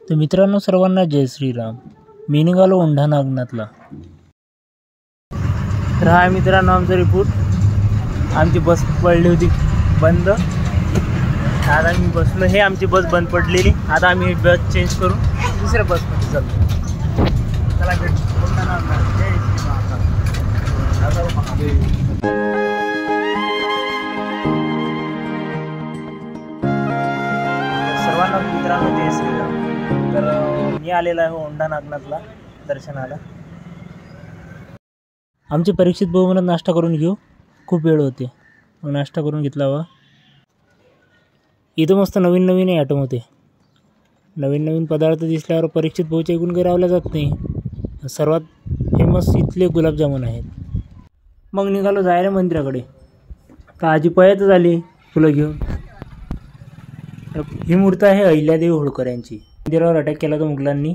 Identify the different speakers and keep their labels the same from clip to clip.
Speaker 1: तर मित्रांनो, सर्वांना जय श्रीराम. मी निघालो औंढा नागनाथला. तर हा मित्रांनो आमचा रिपोर्ट. आमची बस पडली होती बंद. आता आम्ही बसलो. हे आमची बस बंद पडलेली. आता आम्ही बस चेंज करून दुसऱ्या बसमध्ये चाललो. चला औंढा नागनाथ. जय सर्वांना मित्रांनो जय श्रीराम. तर मी आलेला आहे औंढा नागनाथला दर्शनाला. आमचे परीक्षित भाऊ म्हणत नाश्ता करून घेऊ, खूप वेळ होते. मग नाश्ता करून घेतला वा. इथं मस्त नवीन नवीन ॲटम होते. नवीन नवीन पदार्थ दिसल्यावर परीक्षित भाऊच्या ऐकून काही रावल्या जात नाही. सर्वात फेमस इथले गुलाबजामुन आहेत. मग निघालो जायला मंदिराकडे. तर आजी पळतच आली फुलं घेऊन. ही मूर्ती आहे अहिल्यादेवी होळकर यांची. मंदिरावर अटॅक केला तो मुघलांनी.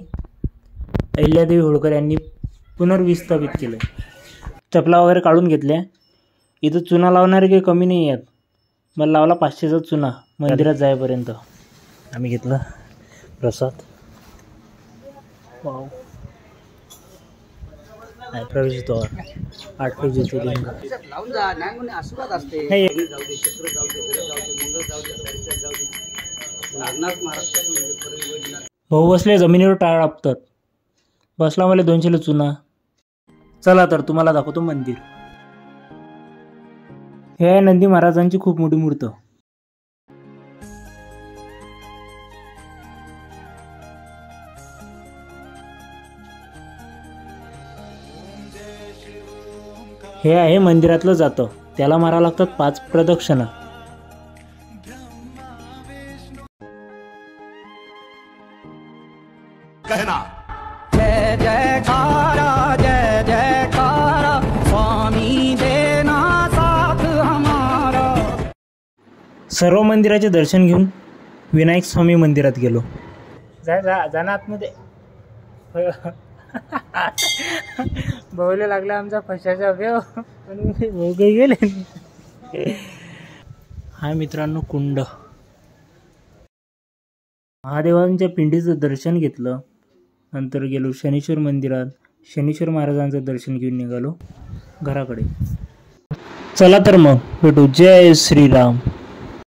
Speaker 1: अहिल्यादेवी होळकर यांनी पुनर्विस्थापित केलं. चपला वगैरे काढून घेतल्या. इथं चुना लावणारे काही कमी नाही आहेत. मला लावला 500चा चुना मंदिरात जायपर्यंत. आम्ही घेतला प्रसाद. वाव. प्रवेशद्वार 8 ज्योतिर्लिंग. भाऊ बसले जमिनीवर टाळ आपतात. बसला मला 200ला चुना. चला तर तुम्हाला दाखवतो मंदिर. हे आहे नंदी महाराजांची खूप मोठी मूर्ती. हे आहे मंदिरातलं जातं. त्याला मारा लागतात 5 प्रदक्षिणा.
Speaker 2: जय जयकारा जय जयकारा स्वामी देना साथ हमारा.
Speaker 1: सर्व मंदिराचे दर्शन घेऊन विनायक स्वामी मंदिरात गेलो. जाना आतमध्ये. भाऊला लागला आमचा फशाचा वेव आणि भाऊ काही गेले. हा मित्रांनो कुंड. महादेवांच्या पिंडीचं दर्शन घेतलं. नंतर गेलो शनीश्वर मंदिरात. शनीश्वर महाराजांचं दर्शन घेऊन निघालो घराकडे. चला तर मग भेटू. जय श्रीराम.